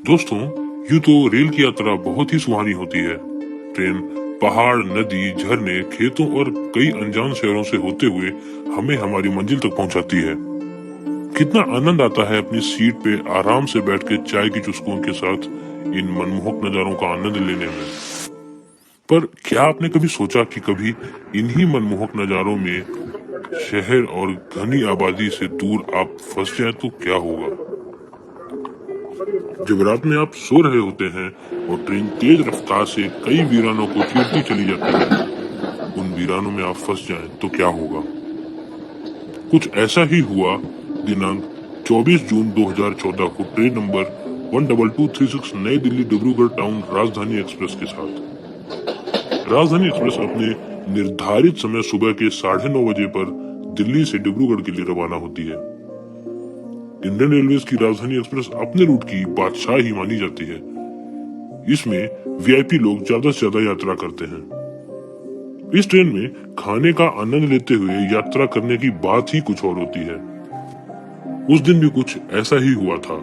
दोस्तों, यूं तो रेल की यात्रा बहुत ही सुहानी होती है। ट्रेन पहाड़, नदी, झरने, खेतों और कई अनजान शहरों से होते हुए हमें हमारी मंजिल तक पहुंचाती है। कितना आनंद आता है अपनी सीट पे आराम से बैठ के चाय की चुस्कों के साथ इन मनमोहक नजारों का आनंद लेने में। पर क्या आपने कभी सोचा कि कभी इन्हीं मनमोहक नजारों में शहर और घनी आबादी से दूर आप फंस जाए तो क्या होगा? जब रात में आप सो रहे होते हैं और ट्रेन तेज रफ्तार से कई वीरानों को चीरती चली जाती है, उन वीरानों में आप फंस जाएं तो क्या होगा? कुछ ऐसा ही हुआ दिनांक 24 जून 2014 को ट्रेन नंबर 12236 नई दिल्ली डिब्रूगढ़ टाउन राजधानी एक्सप्रेस के साथ। राजधानी एक्सप्रेस अपने निर्धारित समय सुबह के 9:30 बजे पर दिल्ली से डिब्रूगढ़ के लिए रवाना होती है। इंडियन रेलवेज की राजधानी एक्सप्रेस अपने रूट की बादशाह ही मानी जाती है। इसमें वीआईपी लोग ज्यादा से ज्यादा यात्रा करते हैं। इस ट्रेन में खाने का आनंद लेते हुए यात्रा करने की बात ही कुछ और होती है। उस दिन भी कुछ ऐसा ही हुआ था।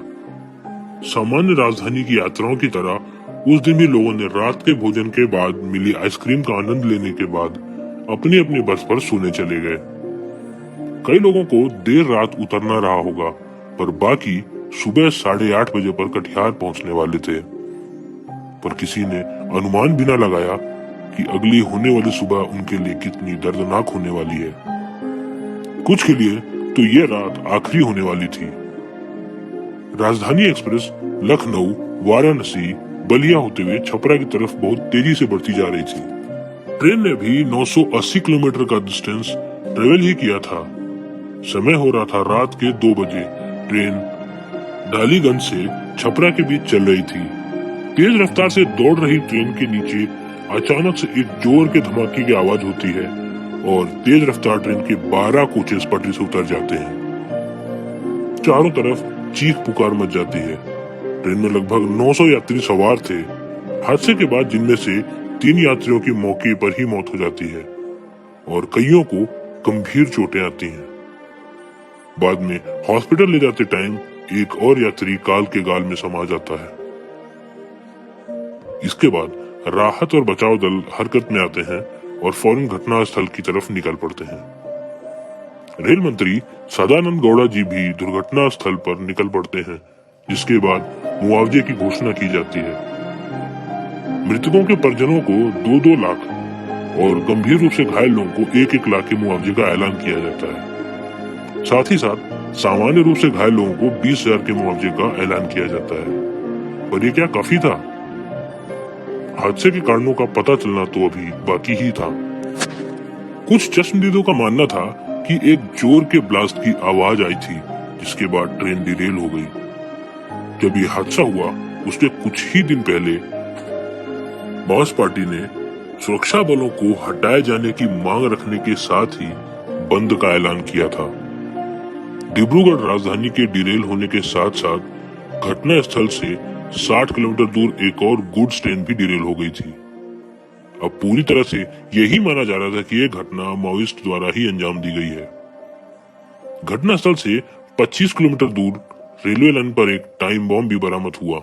सामान्य राजधानी की यात्राओं की तरह उस दिन भी लोगों ने रात के भोजन के बाद मिली आइसक्रीम का आनंद लेने के बाद अपनी अपनी बस पर सोने चले गए। कई लोगों को देर रात उतरना रहा होगा, पर बाकी सुबह 8:30 बजे पर कटिहार पहुंचने वाले थे। पर किसी ने अनुमान भी न लगाया कि अगली होने वाली सुबह उनके लिए कितनी दर्दनाक होने वाली है। कुछ के लिए तो ये रात आखिरी होने वाली थी। राजधानी एक्सप्रेस लखनऊ, वाराणसी, बलिया होते हुए छपरा की तरफ बहुत तेजी से बढ़ती जा रही थी। ट्रेन ने भी 980 किलोमीटर का डिस्टेंस ट्रेवल ही किया था। समय हो रहा था रात के 2 बजे। ट्रेन डालीगंज से छपरा के बीच चल रही थी। तेज रफ्तार से दौड़ रही ट्रेन के नीचे अचानक से एक जोर के धमाके की आवाज होती है और तेज रफ्तार ट्रेन के 12 कोचेस पटरी से उतर जाते हैं। चारों तरफ चीख पुकार मच जाती है। ट्रेन में लगभग 900 यात्री सवार थे। हादसे के बाद जिनमें से 3 यात्रियों की मौके पर ही मौत हो जाती है और कईयों को गंभीर चोटें आती हैं। बाद में हॉस्पिटल ले जाते टाइम एक और यात्री काल के गाल में समा जाता है। इसके बाद राहत और बचाव दल हरकत में आते हैं और फौरन घटना स्थल की तरफ निकल पड़ते हैं। रेल मंत्री सदानंद गौड़ा जी भी दुर्घटना स्थल पर निकल पड़ते हैं, जिसके बाद मुआवजे की घोषणा की जाती है। मृतकों के परिजनों को 2-2 लाख और गंभीर रूप से घायल लोगों को 1-1 लाख के मुआवजे का ऐलान किया जाता है। साथ ही साथ सामान्य रूप से घायल लोगों को 20,000 के मुआवजे का ऐलान किया जाता है। पर ये क्या काफी था? हादसे के कारणों का पता चलना तो अभी बाकी ही था। कुछ चश्मदीदों का मानना था कि एक जोर के ब्लास्ट की आवाज आई थी, जिसके बाद ट्रेन डिरेल हो गई। जब ये हादसा हुआ उसके कुछ ही दिन पहले माओवादी पार्टी ने सुरक्षा बलों को हटाए जाने की मांग रखने के साथ ही बंद का ऐलान किया था। डिब्रूगढ़ राजधानी के डिरेल होने के साथ साथ घटना स्थल से 60 किलोमीटर दूर एक और गुड्स ट्रेन भी डिरेल हो गई थी। अब पूरी तरह से यही माना जा रहा था कि यह घटना माओइस्ट द्वारा ही अंजाम दी गई है। घटना स्थल से 25 किलोमीटर दूर रेलवे लाइन पर एक टाइम बॉम्ब भी बरामद हुआ।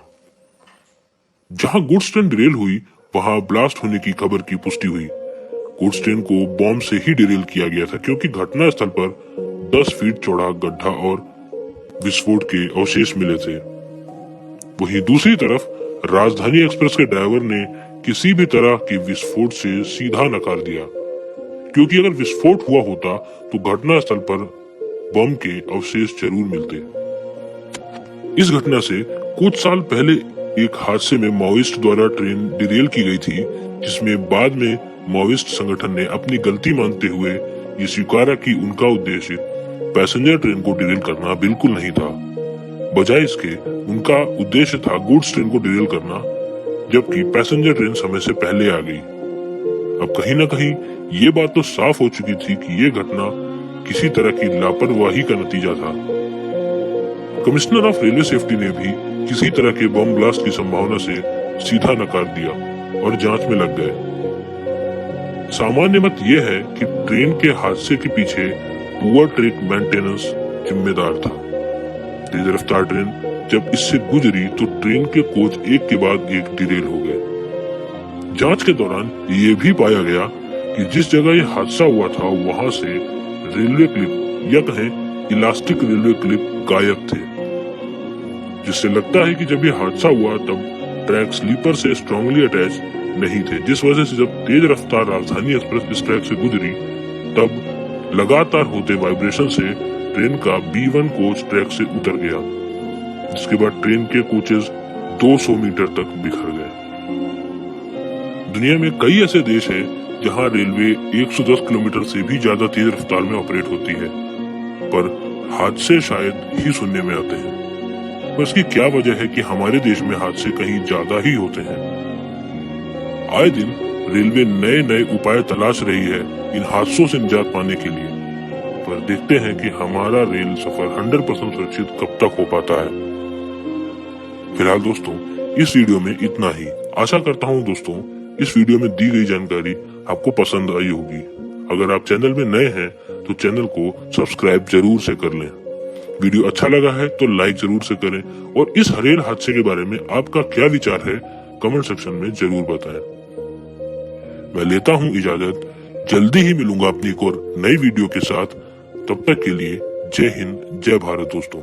जहां गुड्स ट्रेन डिरेल हुई वहां ब्लास्ट होने की खबर की पुष्टि हुई। गुड्स ट्रेन को बॉम्ब से ही डिरेल किया गया था, क्योंकि घटना स्थल पर 10 फीट चौड़ा गड्ढा और विस्फोट के अवशेष मिले थे। वहीं दूसरी तरफ राजधानी एक्सप्रेस के ड्राइवर ने किसी भी तरह के विस्फोट से सीधा नकार दिया, क्योंकि अगर विस्फोट हुआ होता तो घटना स्थल पर बम के अवशेष जरूर मिलते। इस घटना से कुछ साल पहले एक हादसे में माओइस्ट द्वारा ट्रेन डिरेल की गई थी, जिसमें बाद में माओइस्ट संगठन ने अपनी गलती मानते हुए ये स्वीकारा कि उनका उद्देश्य पैसेंजर ट्रेन को डिरेल करना बिल्कुल नहीं था। बजाय इसके उनका उद्देश्य था गुड्स ट्रेन को डिरेल करना, जबकि पैसेंजर ट्रेन समय से पहले आ गई। अब कहीं ना कहीं ये बात तो साफ हो चुकी थी कि ये घटना किसी तरह की लापरवाही का नतीजा था। कमिश्नर ऑफ रेलवे सेफ्टी ने भी किसी तरह के बम ब्लास्ट की संभावना से सीधा नकार दिया और जांच में लग गए। सामान्य मत यह है कि ट्रेन के हादसे के पीछे पुअर ट्रैक मेंटेनेंस जिम्मेदार था। तेज रफ्तार ट्रेन जब इससे गुजरी तो ट्रेन के कोच एक के बाद एक डिरेल हो गए। जांच के दौरान ये भी पाया गया कि जिस जगह ये हादसा हुआ था वहां से रेलवे क्लिप या कहें इलास्टिक रेलवे क्लिप गायब थे, जिससे लगता है कि जब ये हादसा हुआ तब ट्रैक स्लीपर से स्ट्रांगली अटैच नहीं थे, जिस वजह से जब तेज रफ्तार राजधानी एक्सप्रेस इस ट्रैक से गुजरी तब लगातार होते वाइब्रेशन से ट्रेन का B1 कोच ट्रैक से उतर गया, जिसके बाद ट्रेन के कोचेस 200 मीटर तक बिखर गए। दुनिया में कई ऐसे देश हैं जहां रेलवे 110 किलोमीटर से भी ज्यादा तेज रफ्तार में ऑपरेट होती है, पर हादसे शायद ही सुनने में आते हैं। पर इसकी क्या वजह है कि हमारे देश में हादसे कहीं ज्यादा ही होते हैं? आए दिन रेलवे नए नए उपाय तलाश रही है इन हादसों से निजात पाने के लिए, पर देखते हैं कि हमारा रेल सफर 100% सुरक्षित कब तक हो पाता है। फिलहाल दोस्तों इस वीडियो में इतना ही। आशा करता हूँ दोस्तों इस वीडियो में दी गई जानकारी आपको पसंद आई होगी। अगर आप चैनल में नए हैं तो चैनल को सब्सक्राइब जरूर से कर लें। वीडियो अच्छा लगा है तो लाइक जरूर से करें और इस रेल हादसे के बारे में आपका क्या विचार है कमेंट सेक्शन में जरूर बताएं। मैं लेता हूँ इजाजत, जल्दी ही मिलूंगा अपनी एक और नई वीडियो के साथ। तब तक के लिए जय हिंद, जय भारत दोस्तों।